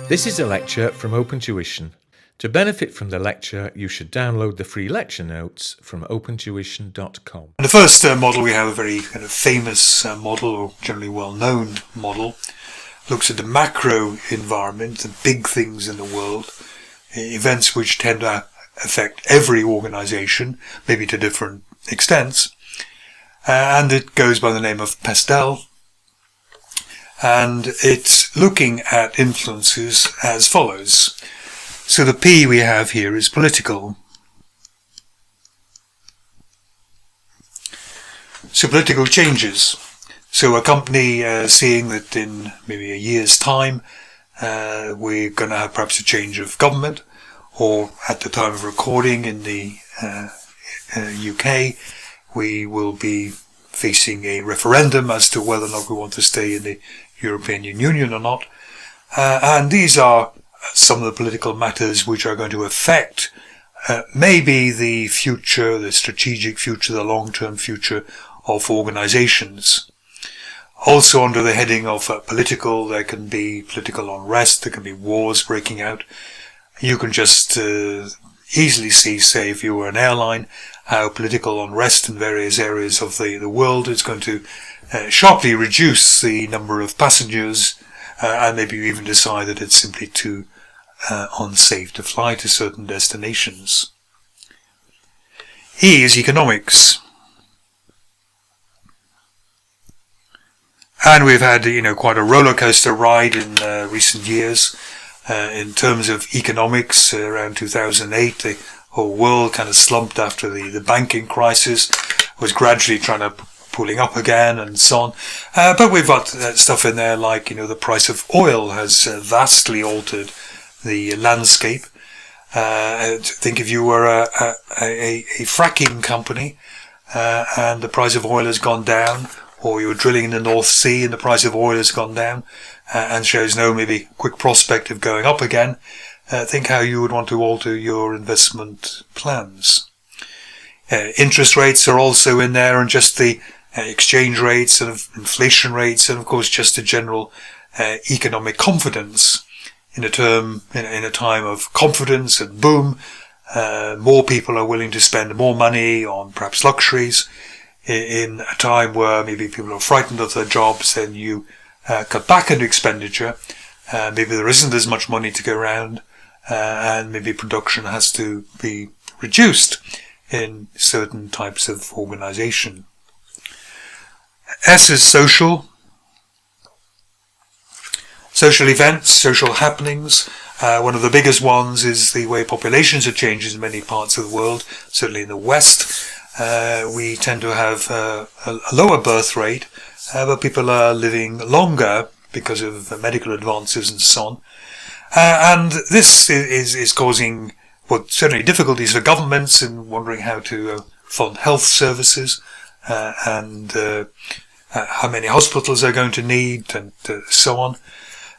This is a lecture from Open Tuition. To benefit from the lecture, you should download the free lecture notes from opentuition.com. And the first model we have, a very kind of famous model, or generally well-known model, looks at the macro environment, the big things in the world, events which tend to affect every organization, maybe to different extents. And it goes by the name of Pastel. And it's looking at influences as follows. So the P we have here is political. So political changes. So a company seeing that in maybe a year's time we're going to have perhaps a change of government, or at the time of recording in the UK we will be facing a referendum as to whether or not we want to stay in the European Union or not. And these are some of the political matters which are going to affect maybe the future, the strategic future, the long-term future of organizations. Also under the heading of political, there can be political unrest, there can be wars breaking out. You can just easily see, say, if you were an airline, how political unrest in various areas of the world is going to sharply reduce the number of passengers, and maybe you even decide that it's simply too unsafe to fly to certain destinations. E is economics. And we've had, quite a roller coaster ride in recent years in terms of economics. Around 2008, the whole world kind of slumped after the banking crisis, was gradually pulling up again and so on. But we've got stuff in there like, the price of oil has vastly altered the landscape. Think if you were a fracking company and the price of oil has gone down, or you were drilling in the North Sea and the price of oil has gone down and shows no maybe quick prospect of going up again, think how you would want to alter your investment plans. Interest rates are also in there, and just the exchange rates and inflation rates, and of course just a general economic confidence. In a time of confidence and boom, more people are willing to spend more money on perhaps luxuries. In a time where maybe people are frightened of their jobs, then you cut back on expenditure. Maybe there isn't as much money to go around, and maybe production has to be reduced in certain types of organization. S is social. Social events, social happenings. One of the biggest ones is the way populations are changing in many parts of the world, certainly in the West. We tend to have a lower birth rate, but people are living longer because of medical advances and so on. And this is causing, certainly difficulties for governments in wondering how to fund health services, and how many hospitals they're going to need, and so on.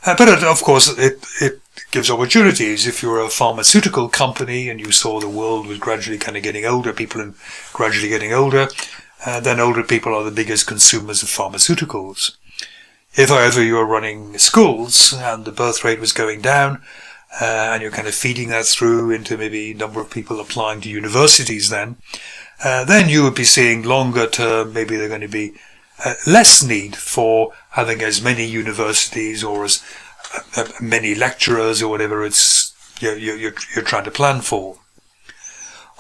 But of course, it gives opportunities. If you're a pharmaceutical company and you saw the world was gradually kind of getting older, people are gradually getting older, then older people are the biggest consumers of pharmaceuticals. If, however, you are running schools and the birth rate was going down, and you're kind of feeding that through into maybe a number of people applying to universities then you would be seeing longer term, maybe they're going to be less need for having as many universities or as many lecturers or whatever you're trying to plan for.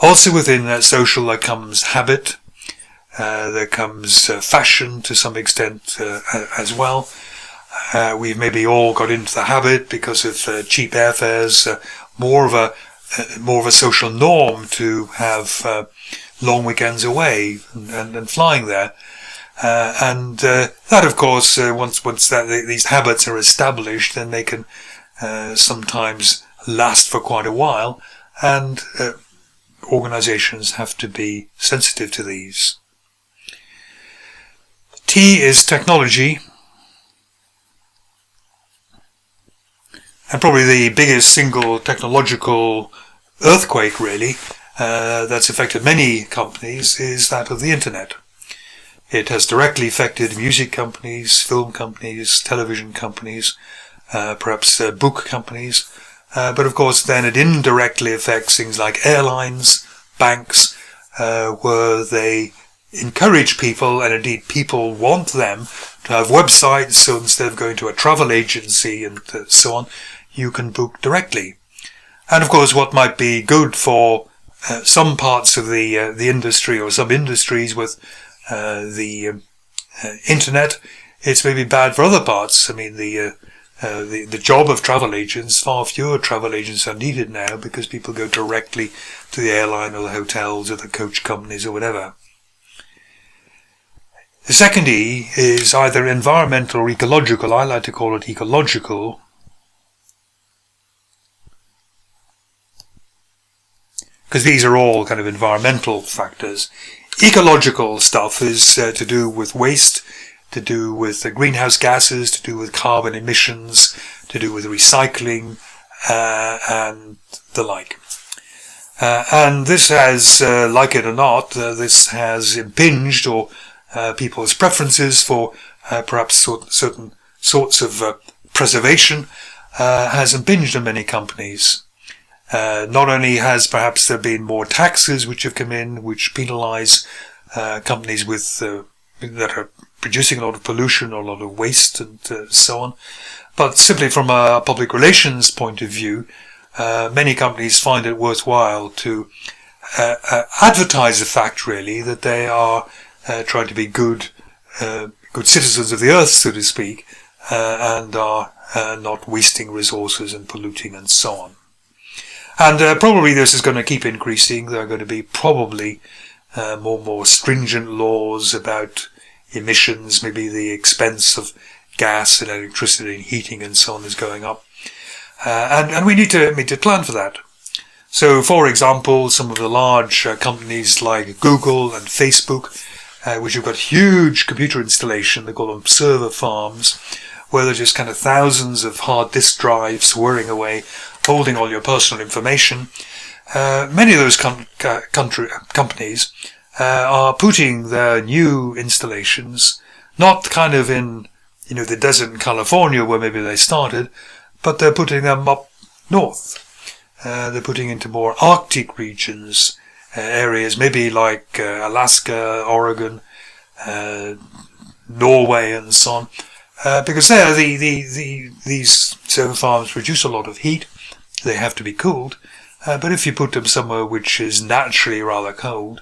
Also within that social there comes habit, there comes fashion to some extent as well. We've maybe all got into the habit because of cheap airfares, more of a social norm to have long weekends away and flying there. That of course, once these habits are established, then they can sometimes last for quite a while, and organizations have to be sensitive to these. T is technology, and probably the biggest single technological earthquake really that's affected many companies is that of the internet. It has directly affected music companies, film companies, television companies, perhaps book companies. But of course then it indirectly affects things like airlines, banks, where they encourage people, and indeed people want them to have websites, so instead of going to a travel agency and so on, you can book directly. And of course what might be good for some parts of the industry or some industries with the internet, it's maybe bad for other parts. I mean, the job of travel agents, far fewer travel agents are needed now because people go directly to the airline or the hotels or the coach companies or whatever. The second E is either environmental or ecological. I like to call it ecological. Because these are all kind of environmental factors. Ecological stuff is to do with waste, to do with greenhouse gases, to do with carbon emissions, to do with recycling, and the like. And this has, like it or not, this has impinged or people's preferences for perhaps certain sorts of preservation has impinged on many companies. Not only has perhaps there been more taxes which have come in, which penalise companies with that are producing a lot of pollution or a lot of waste and so on, but simply from a public relations point of view, many companies find it worthwhile to advertise the fact, really, that they are trying to be good citizens of the earth, so to speak, and are not wasting resources and polluting and so on. And probably this is going to keep increasing. There are going to be probably more stringent laws about emissions. Maybe the expense of gas and electricity and heating and so on is going up. And we need to plan for that. So, for example, some of the large companies like Google and Facebook, which have got huge computer installation, they call them server farms, where there's just kind of thousands of hard disk drives whirring away, holding all your personal information. Many of those companies are putting their new installations not kind of in the desert in California where maybe they started, but they're putting them up north. They're putting into more Arctic regions, areas maybe like Alaska, Oregon, Norway, and so on, because there these server farms produce a lot of heat. They have to be cooled, but if you put them somewhere which is naturally rather cold,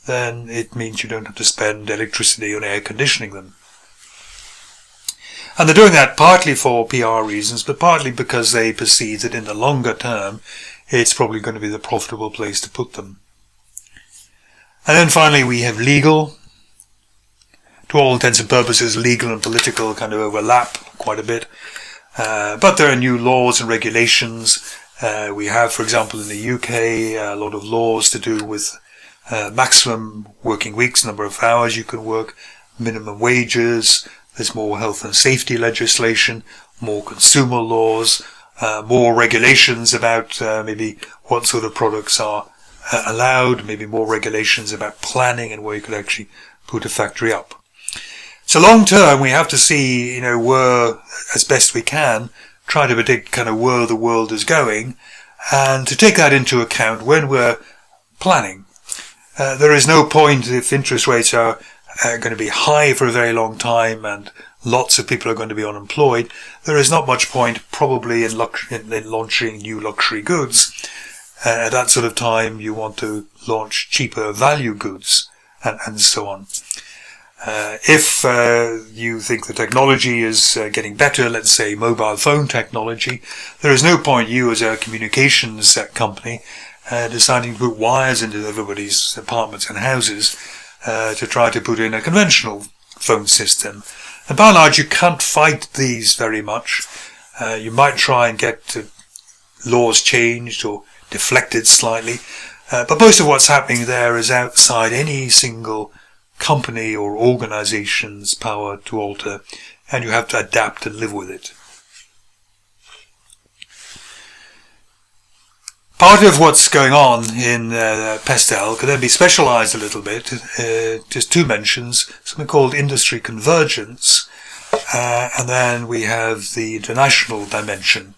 then it means you don't have to spend electricity on air conditioning them. And they're doing that partly for PR reasons, but partly because they perceive that in the longer term, it's probably going to be the profitable place to put them. And then finally we have legal. To all intents and purposes, legal and political kind of overlap quite a bit. But there are new laws and regulations. We have, for example, in the UK, a lot of laws to do with maximum working weeks, number of hours you can work, minimum wages. There's more health and safety legislation, more consumer laws, more regulations about maybe what sort of products are allowed, maybe more regulations about planning and where you could actually put a factory up. So long term, we have to see, where, as best we can, try to predict kind of where the world is going, and to take that into account when we're planning. There is no point if interest rates are going to be high for a very long time and lots of people are going to be unemployed. There is not much point probably in launching new luxury goods. At that sort of time, you want to launch cheaper value goods and so on. If you think the technology is getting better, let's say mobile phone technology, there is no point you as a communications company deciding to put wires into everybody's apartments and houses to try to put in a conventional phone system. And by and large, you can't fight these very much. You might try and get laws changed or deflected slightly, but most of what's happening there is outside any single company or organization's power to alter, and you have to adapt and live with it. Part of what's going on in Pestel could then be specialized a little bit, just two mentions, something called industry convergence, And then we have the international dimension.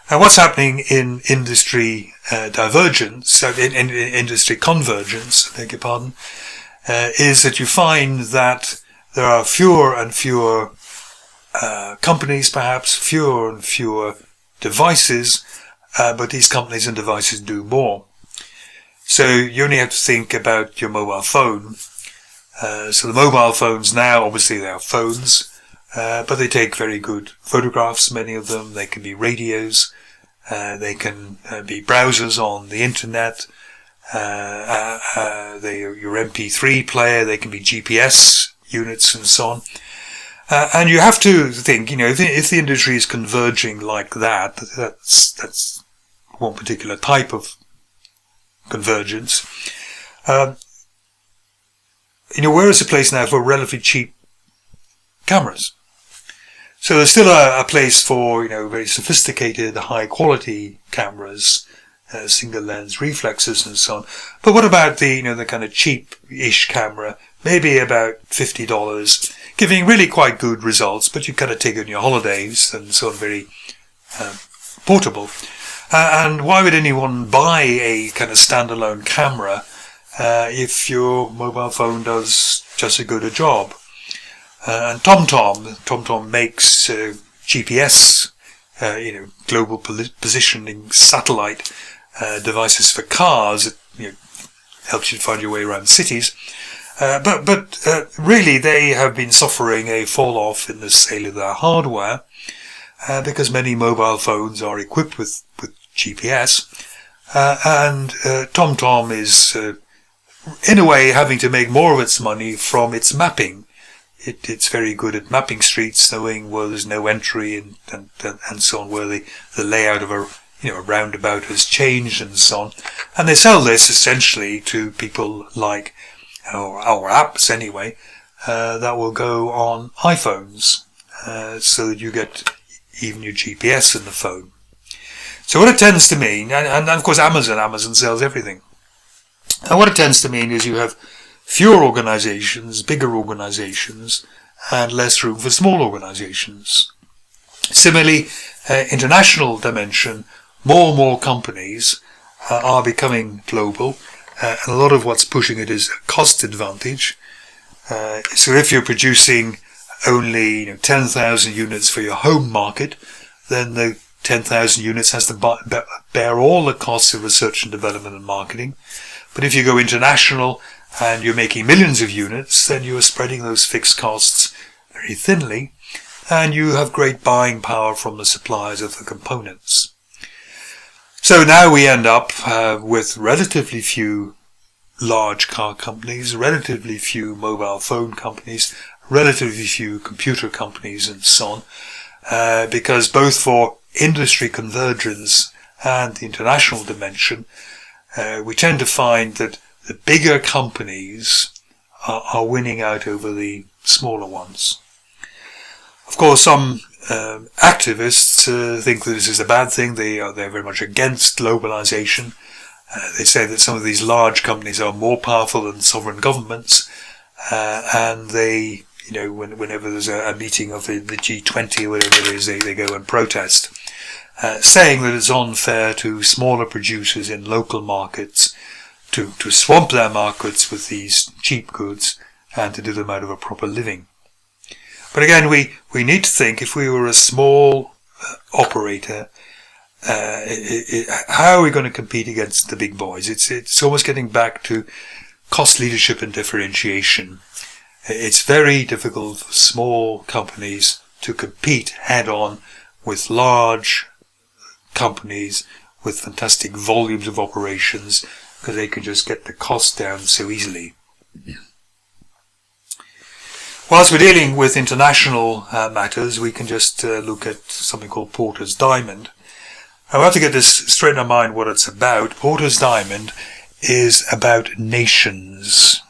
And what's happening in industry divergence, in industry convergence, I beg your pardon, is that you find that there are fewer and fewer companies, perhaps fewer and fewer devices, but these companies and devices do more. So you only have to think about your mobile phone. So the mobile phones now, obviously they are phones, but they take very good photographs, many of them. They can be radios, they can be browsers on the internet, your MP3 player, they can be GPS units and so on. And you have to think, if the industry is converging like that, that's one particular type of convergence. Where is the place now for relatively cheap cameras? So there's still a place for, very sophisticated, high quality cameras, single lens reflexes and so on. But what about the kind of cheap-ish camera, maybe about $50, giving really quite good results, but you kind of take it on your holidays and so on, very portable. And why would anyone buy a kind of standalone camera if your mobile phone does just as good a job? And TomTom makes GPS, global positioning satellite devices for cars. It helps you find your way around cities. But really, they have been suffering a fall off in the sale of their hardware because many mobile phones are equipped with GPS, and TomTom is in a way having to make more of its money from its mapping. It's very good at mapping streets, knowing where there's no entry and so on, where the layout of a roundabout has changed and so on. And they sell this essentially to people like our apps anyway, that will go on iPhones, so that you get even your GPS in the phone. So what it tends to mean, and of course Amazon sells everything. And what it tends to mean is you have fewer organizations, bigger organizations, and less room for small organizations. Similarly, international dimension, more and more companies are becoming global, and a lot of what's pushing it is a cost advantage. So if you're producing only 10,000 units for your home market, then the 10,000 units has to bear all the costs of research and development and marketing. But if you go international and you're making millions of units, then you are spreading those fixed costs very thinly, and you have great buying power from the suppliers of the components. So now we end up with relatively few large car companies, relatively few mobile phone companies, relatively few computer companies and so on, because both for industry convergence and the international dimension, we tend to find that the bigger companies are winning out over the smaller ones. Of course, some activists think that this is a bad thing. They're very much against globalization. They say that some of these large companies are more powerful than sovereign governments, and they, whenever there's a meeting of the G20 or whatever it is, they go and protest, saying that it's unfair to smaller producers in local markets to swamp their markets with these cheap goods and to do them out of a proper living. But again, we need to think, if we were a small operator, how are we going to compete against the big boys? It's almost getting back to cost leadership and differentiation. It's very difficult for small companies to compete head on with large companies with fantastic volumes of operations, because they can just get the cost down so easily. Whilst we're dealing with international matters, we can just look at something called Porter's Diamond. I have to get this straight in our mind what it's about. Porter's Diamond is about nations.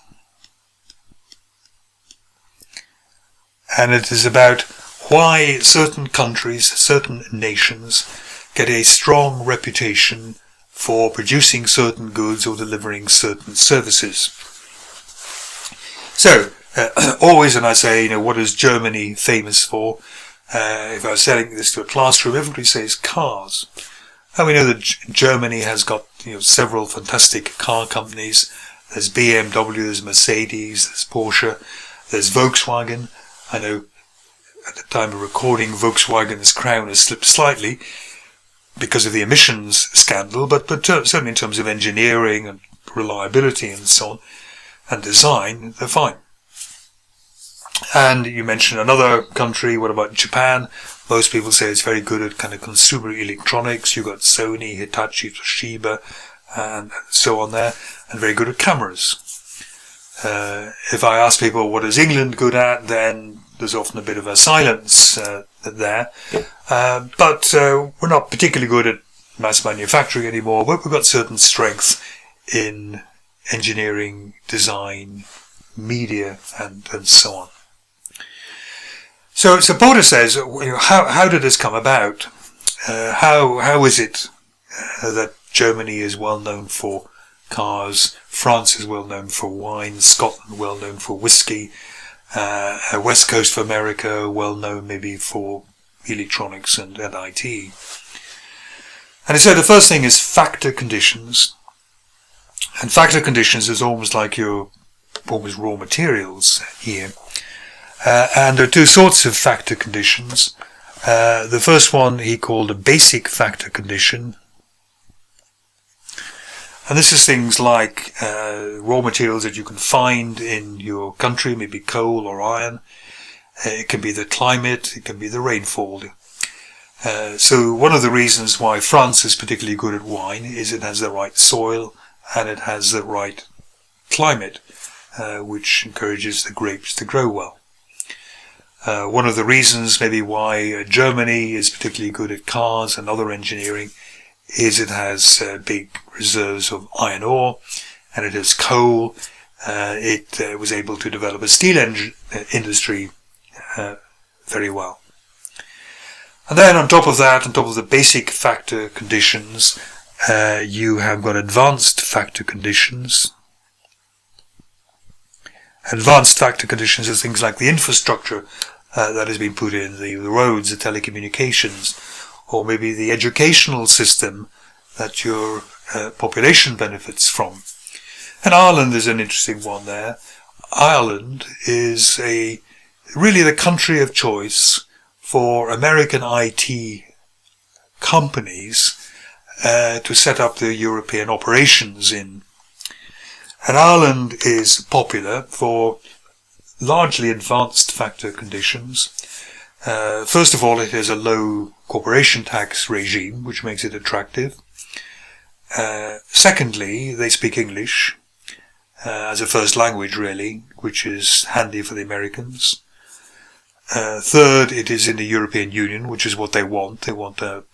And it is about why certain countries, certain nations, get a strong reputation for producing certain goods or delivering certain services. So, always when I say, what is Germany famous for? If I was selling this to a classroom, everybody says cars. And we know that Germany has got, several fantastic car companies. There's BMW, there's Mercedes, there's Porsche, there's Volkswagen. I know at the time of recording, Volkswagen's crown has slipped slightly because of the emissions scandal, but certainly in terms of engineering and reliability and so on, and design, they're fine. And you mentioned another country, what about Japan? Most people say it's very good at kind of consumer electronics. You've got Sony, Hitachi, Toshiba, and so on there, and very good at cameras. If I ask people what is England good at, then there's often a bit of a silence there. But we're not particularly good at mass manufacturing anymore, but we've got certain strength in engineering, design, media, and so on. So Porter says, how did this come about? How is it that Germany is well known for cars, France is well known for wine, Scotland well known for whiskey, West Coast of America well known maybe for electronics and IT. And he said the first thing is factor conditions. And factor conditions is almost like your almost raw materials here. And there are two sorts of factor conditions. The first one he called a basic factor condition. And this is things like raw materials that you can find in your country, maybe coal or iron. It can be the climate, it can be the rainfall. So one of the reasons why France is particularly good at wine is it has the right soil and it has the right climate, which encourages the grapes to grow well. One of the reasons maybe why Germany is particularly good at cars and other engineering is it has big reserves of iron ore and it has coal. It was able to develop a steel industry very well. And then on top of that, on top of the basic factor conditions, you have got advanced factor conditions. Advanced factor conditions are things like the infrastructure that has been put in, the roads, the telecommunications, or maybe the educational system that your population benefits from. And Ireland is an interesting one there. Ireland is really the country of choice for American IT companies to set up their European operations in. And Ireland is popular for largely advanced factor conditions. First of all, it has a low corporation tax regime, which makes it attractive. Secondly, they speak English as a first language, really, which is handy for the Americans. Third, it is in the European Union, which is what they want. They want a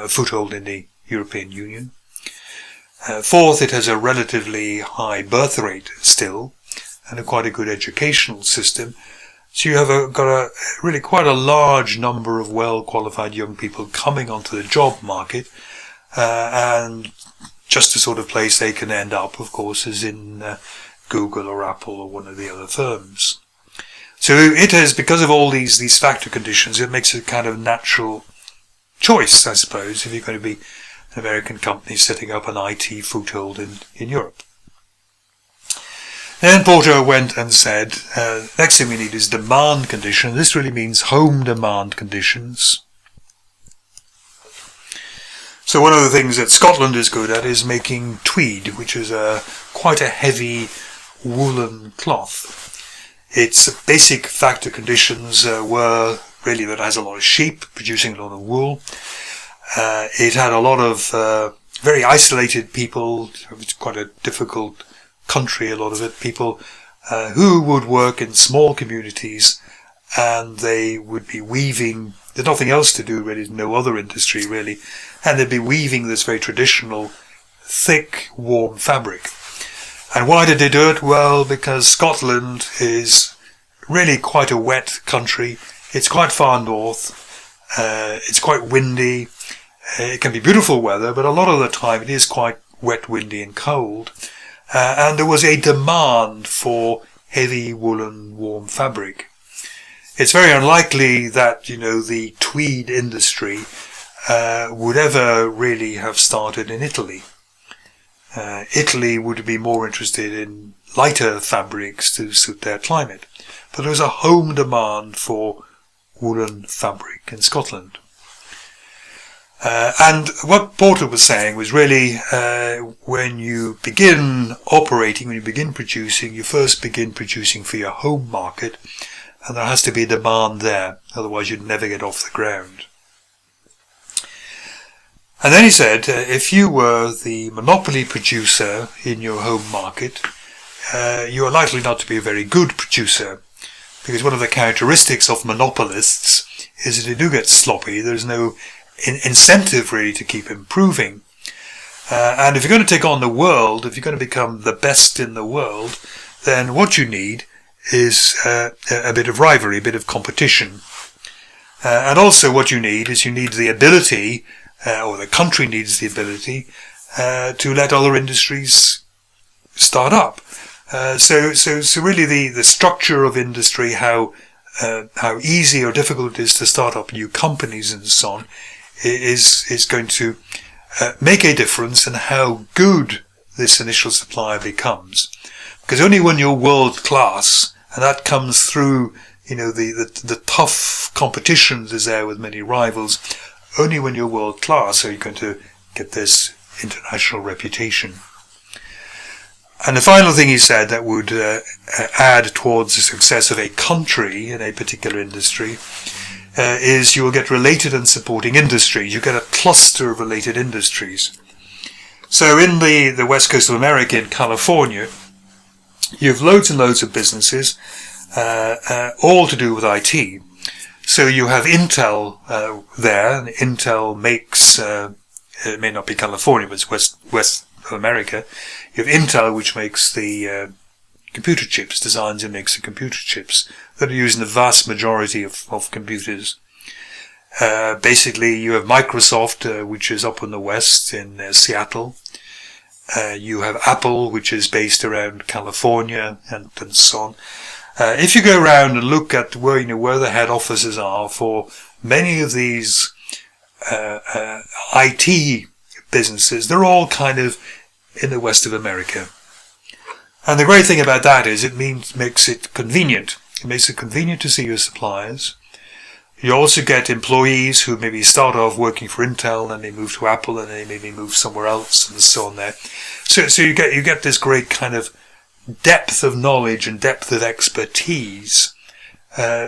foothold in the European Union. Fourth, it has a relatively high birth rate still, and quite a good educational system. So you have got really quite a large number of well-qualified young people coming onto the job market, and just the sort of place they can end up, of course, is in Google or Apple or one of the other firms. So it has, because of all these factor conditions, it makes it a kind of natural choice, I suppose, if you're going to be an American company setting up an IT foothold in Europe. Then Porter went and said, next thing we need is demand condition. This really means home demand conditions. So one of the things that Scotland is good at is making tweed, which is quite a heavy woolen cloth. Its basic factor conditions were really that it has a lot of sheep producing a lot of wool. It had a lot of very isolated people. It's quite a difficult country, a lot of it, people who would work in small communities, and they would be weaving. There's nothing else to do, really, no other industry, really, and they'd be weaving this very traditional, thick, warm fabric. And why did they do it? Well, because Scotland is really quite a wet country. It's quite far north. It's quite windy. It can be beautiful weather, but a lot of the time it is quite wet, windy and cold. and there was a demand for heavy woolen warm fabric. It's very unlikely that, the tweed industry would ever really have started in Italy. Italy would be more interested in lighter fabrics to suit their climate. But there was a home demand for woolen fabric in Scotland. And what Porter was saying was really, when you begin operating, when you begin producing, you first begin producing for your home market, and there has to be a demand there, otherwise you'd never get off the ground. And then he said, if you were the monopoly producer in your home market, you are likely not to be a very good producer, because one of the characteristics of monopolists is that they do get sloppy. There's no incentive really to keep improving. And if you're going to take on the world, if you're going to become the best in the world, then what you need is a bit of rivalry, a bit of competition. And also what you need is the ability, or the country needs the ability, to let other industries start up. So really the structure of industry, how easy or difficult it is to start up new companies and so on, is going to make a difference in how good this initial supplier becomes. Because only when you're world class, and that comes through, the tough competitions is there with many rivals, only when you're world class are you going to get this international reputation. And the final thing he said that would add towards the success of a country in a particular industry is you will get related and supporting industries. You get a cluster of related industries. So in the west coast of America, in California, you have loads and loads of businesses, all to do with IT. So you have Intel there, and Intel makes, it may not be California, but it's west of America. You have Intel, which makes the computer chips, designs and makes the computer chips that are used in the vast majority of computers. Basically, you have Microsoft, which is up in the west in Seattle. You have Apple, which is based around California, and so on. If you go around and look at where the head offices are for many of these IT businesses, they're all kind of in the west of America. And the great thing about that is it makes it convenient. It makes it convenient to see your suppliers. You also get employees who maybe start off working for Intel, and they move to Apple, and they maybe move somewhere else, and so on there. So you get this great kind of depth of knowledge and depth of expertise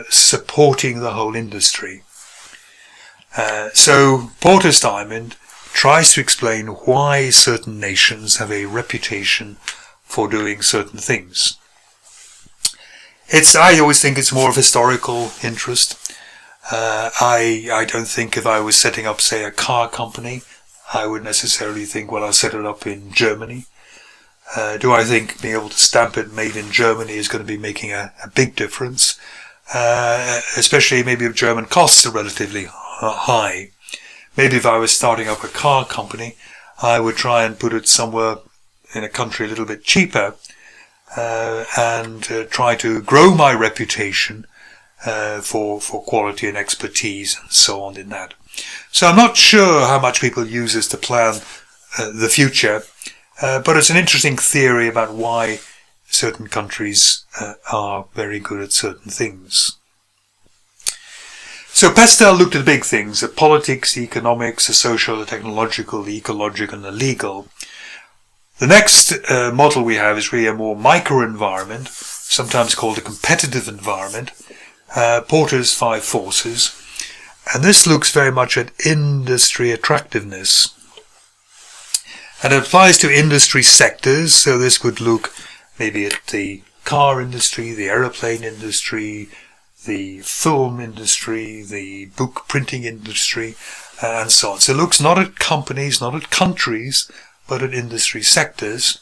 supporting the whole industry. So Porter's Diamond tries to explain why certain nations have a reputation for doing certain things. I always think it's more of historical interest. I don't think if I was setting up, say, a car company, I would necessarily think, well, I'll set it up in Germany. Do I think being able to stamp it made in Germany is going to be making a big difference? Especially maybe if German costs are relatively high. Maybe if I was starting up a car company, I would try and put it somewhere in a country a little bit cheaper, and try to grow my reputation for quality and expertise and so on in that. So I'm not sure how much people use this to plan the future, but it's an interesting theory about why certain countries are very good at certain things. So Pestel looked at the big things, the politics, the economics, the social, the technological, the ecological and the legal. The next model we have is really a more micro-environment, sometimes called a competitive environment, Porter's 5 forces. And this looks very much at industry attractiveness. And it applies to industry sectors, so this would look maybe at the car industry, the aeroplane industry, the film industry, the book printing industry, and so on. So it looks not at companies, not at countries, but at industry sectors.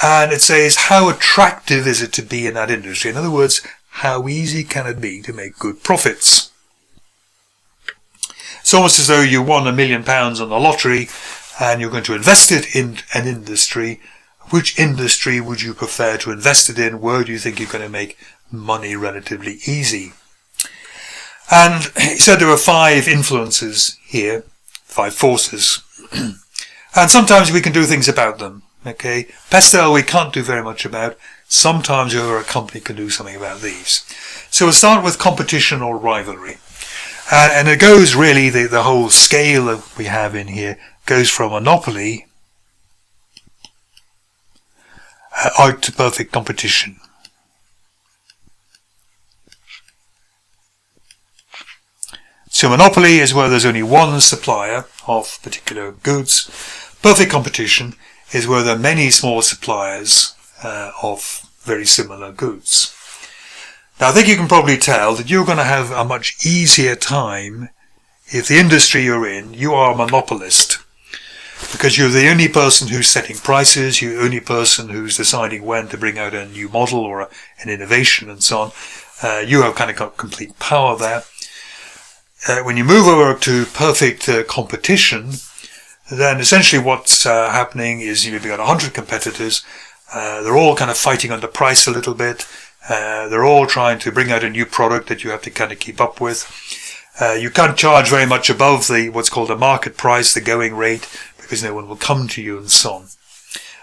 And it says, how attractive is it to be in that industry? In other words, how easy can it be to make good profits? It's almost as though you won £1 million on the lottery and you're going to invest it in an industry which industry would you prefer to invest it in? Where do you think you're going to make money relatively easy? And he said there are 5 influences here, 5 forces. And sometimes we can do things about them. Okay, pestle we can't do very much about. Sometimes a company can do something about these. So we'll start with competition or rivalry. And it goes really, the whole scale that we have in here goes from monopoly out to perfect competition. So monopoly is where there's only one supplier of particular goods. Perfect competition is where there are many small suppliers of very similar goods. Now I think you can probably tell that you're going to have a much easier time if the industry you're in, you are a monopolist, because you're the only person who's setting prices, you're the only person who's deciding when to bring out a new model or an innovation and so on. You have kind of got complete power there. When you move over to perfect competition, then essentially what's happening is you've got 100 competitors. They're all kind of fighting on the price a little bit. They're all trying to bring out a new product that you have to kind of keep up with. You can't charge very much above what's called the market price, the going rate, because no one will come to you and so on.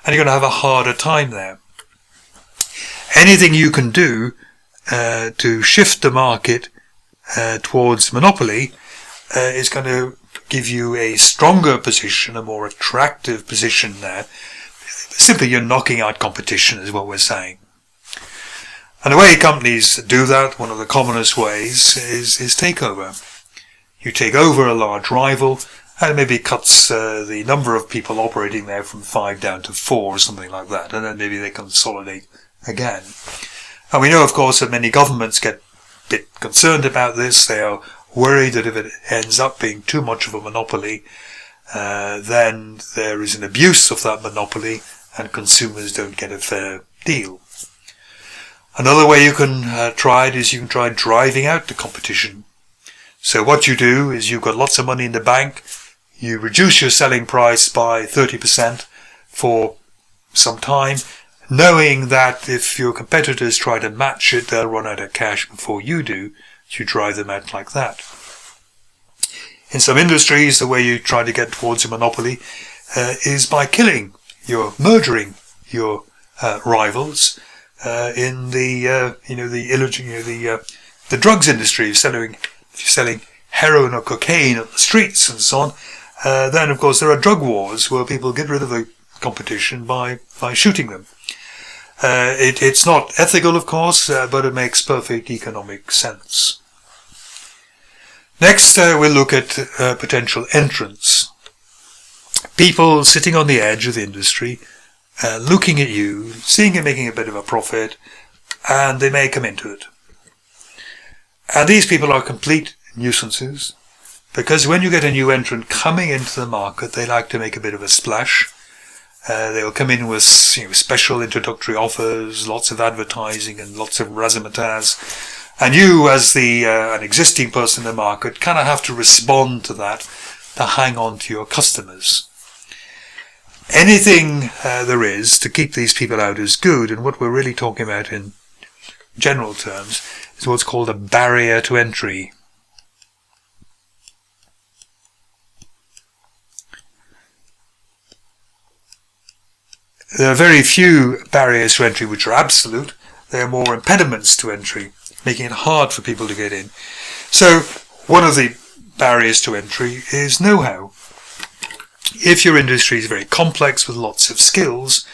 And you're going to have a harder time there. Anything you can do to shift the market towards monopoly is going to give you a stronger position, a more attractive position there. Simply you're knocking out competition is what we're saying. And the way companies do that, one of the commonest ways, is takeover. You take over a large rival and maybe cuts the number of people operating there from 5 down to 4 or something like that, and then maybe they consolidate again. And we know, of course, that many governments get a bit concerned about this. They are worried that if it ends up being too much of a monopoly, then there is an abuse of that monopoly and consumers don't get a fair deal. Another way you can try it is you can try driving out the competition. So what you do is you've got lots of money in the bank, you reduce your selling price by 30% for some time, knowing that if your competitors try to match it, they'll run out of cash before you do. So you drive them out like that. In some industries, the way you try to get towards a monopoly is by murdering your rivals. In the drugs industry, if you're selling heroin or cocaine on the streets and so on, then of course there are drug wars where people get rid of the competition by shooting them. It's not ethical, of course, but it makes perfect economic sense. Next, we'll look at potential entrants. People sitting on the edge of the industry, looking at you, seeing you making a bit of a profit, and they may come into it. And these people are complete nuisances, because when you get a new entrant coming into the market, they like to make a bit of a splash. They'll come in with special introductory offers, lots of advertising and lots of razzmatazz. And you, as an existing person in the market, kind of have to respond to that to hang on to your customers. Anything there is to keep these people out is good, and what we're really talking about in general terms is what's called a barrier to entry. There are very few barriers to entry which are absolute. There are more impediments to entry, making it hard for people to get in. So one of the barriers to entry is know-how. If your industry is very complex with lots of skills,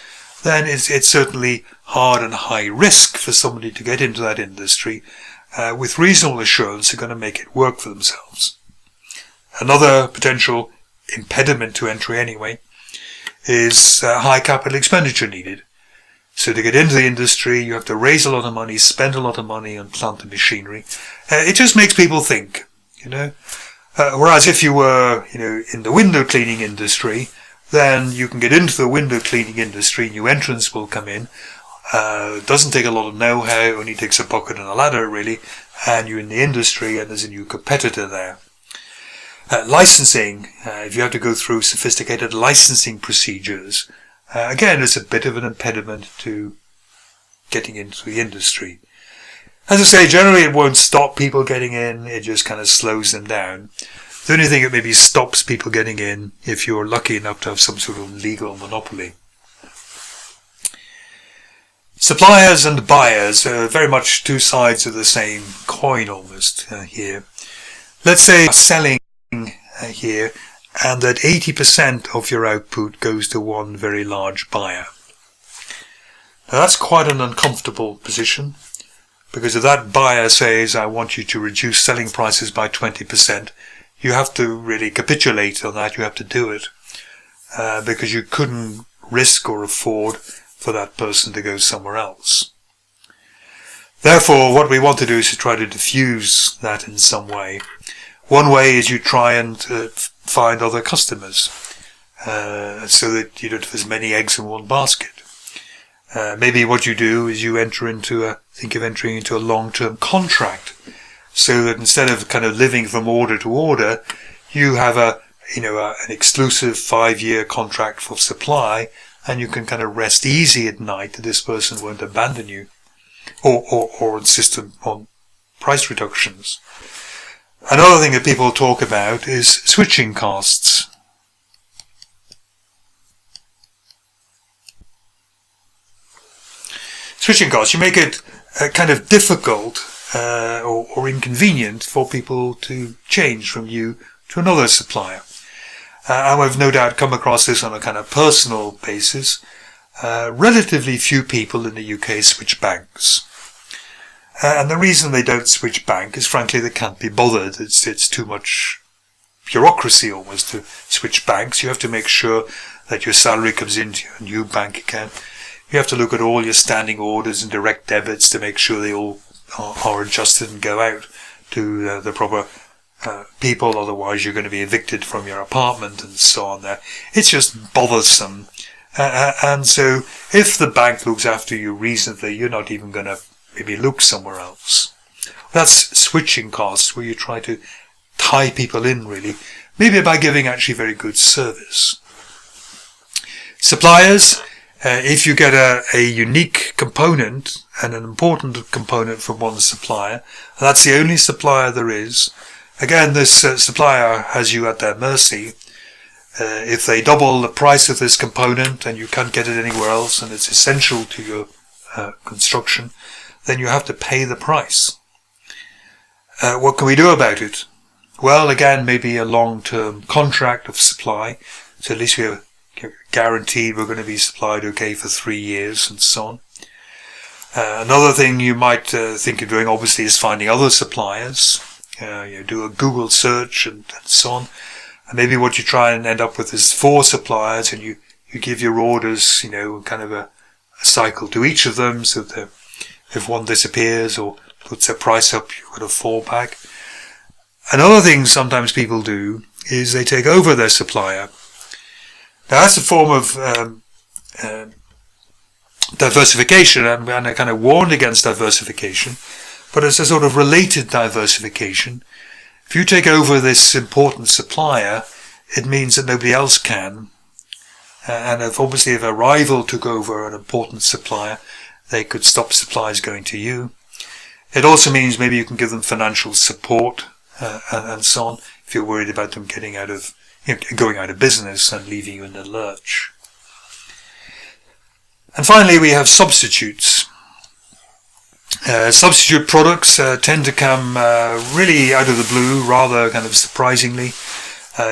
then it's certainly hard and high risk for somebody to get into that industry with reasonable assurance they're going to make it work for themselves. Another potential impediment to entry anyway is high capital expenditure needed. So to get into the industry, you have to raise a lot of money, spend a lot of money on plant and machinery. It just makes people think, whereas if you were, in the window cleaning industry, then you can get into the window cleaning industry, new entrants will come in. It doesn't take a lot of know-how, only takes a bucket and a ladder really, and you're in the industry and there's a new competitor there. Licensing, if you have to go through sophisticated licensing procedures, Again, it's a bit of an impediment to getting into the industry. As I say, generally it won't stop people getting in, it just kind of slows them down. The only thing that maybe stops people getting in, if you're lucky enough to have some sort of legal monopoly. Suppliers and buyers are very much two sides of the same coin almost here. Let's say you're selling here and that 80% of your output goes to one very large buyer. Now that's quite an uncomfortable position, because if that buyer says, I want you to reduce selling prices by 20%, you have to really capitulate on that, you have to do it, because you couldn't risk or afford for that person to go somewhere else. Therefore, what we want to do is to try to diffuse that in some way. One way is you try and find other customers, so that you don't have as many eggs in one basket. Maybe what you do is you think of entering into a long-term contract, so that instead of kind of living from order to order, you have an exclusive 5-year contract for supply, and you can kind of rest easy at night that this person won't abandon you or insist on price reductions. Another thing that people talk about is switching costs. Switching costs, you make it kind of difficult or inconvenient for people to change from you to another supplier. And I've no doubt come across this on a kind of personal basis. Relatively few people in the UK switch banks. And the reason they don't switch bank is frankly they can't be bothered. It's too much bureaucracy almost to switch banks. You have to make sure that your salary comes into your new bank account. You have to look at all your standing orders and direct debits to make sure they all are adjusted and go out to the proper people, otherwise you're going to be evicted from your apartment and so on there. It's just bothersome. And so if the bank looks after you reasonably, you're not even going to maybe look somewhere else. That's switching costs, where you try to tie people in really, maybe by giving actually very good service. Suppliers, if you get a unique component and an important component from one supplier, and that's the only supplier there is, again, this supplier has you at their mercy. If they double the price of this component and you can't get it anywhere else and it's essential to your construction, then you have to pay the price. What can we do about it? Well, again, maybe a long-term contract of supply, so at least we are guaranteed we're going to be supplied okay for 3 years and so on. Another thing you might think of doing, obviously, is finding other suppliers. Do a Google search and so on. And maybe what you try and end up with is 4 suppliers, and you give your orders, kind of a cycle to each of them, so that if one disappears or puts their price up, you've got a fallback. Another thing sometimes people do is they take over their supplier. Now that's a form of diversification, and I kind of warned against diversification, but it's a sort of related diversification. If you take over this important supplier, it means that nobody else can. And if a rival took over an important supplier, they could stop supplies going to you. It also means maybe you can give them financial support and so on, if you're worried about them going out of business and leaving you in the lurch. And finally, we have substitutes. Substitute products tend to come really out of the blue, rather kind of surprisingly,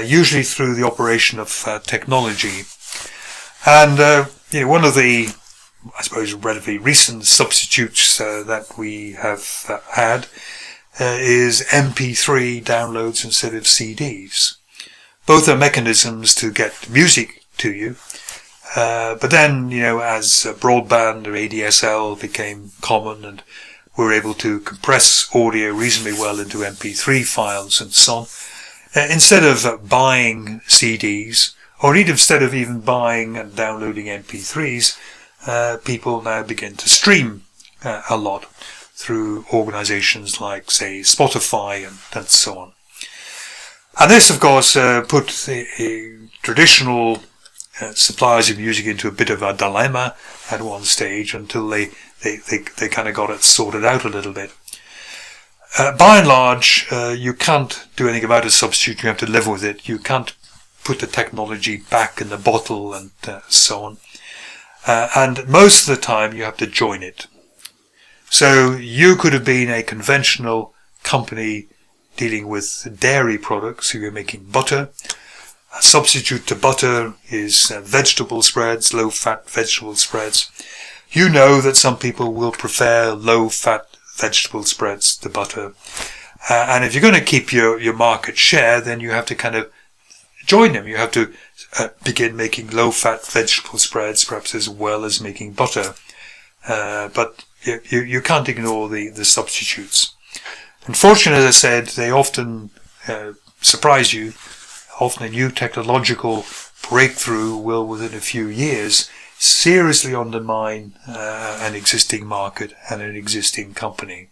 usually through the operation of technology. And one of the, I suppose, relatively recent substitutes that we have had is MP3 downloads instead of CDs. Both are mechanisms to get music to you. But then, as broadband or ADSL became common and we were able to compress audio reasonably well into MP3 files and so on, instead of buying CDs, or instead of even buying and downloading MP3s, people now begin to stream a lot through organizations like, say, Spotify and so on. And this, of course, put the traditional suppliers have been using it into a bit of a dilemma at one stage until they kind of got it sorted out a little bit. By and large, you can't do anything about a substitute. You have to live with it. You can't put the technology back in the bottle and so on. And most of the time, you have to join it. So you could have been a conventional company dealing with dairy products. So you're making butter. A substitute to butter is vegetable spreads, low-fat vegetable spreads. You know that some people will prefer low-fat vegetable spreads to butter. And if you're going to keep your market share, then you have to kind of join them. You have to begin making low-fat vegetable spreads, perhaps as well as making butter. But you can't ignore the substitutes. Unfortunately, as I said, they often surprise you. Often a new technological breakthrough will, within a few years, seriously undermine an existing market and an existing company.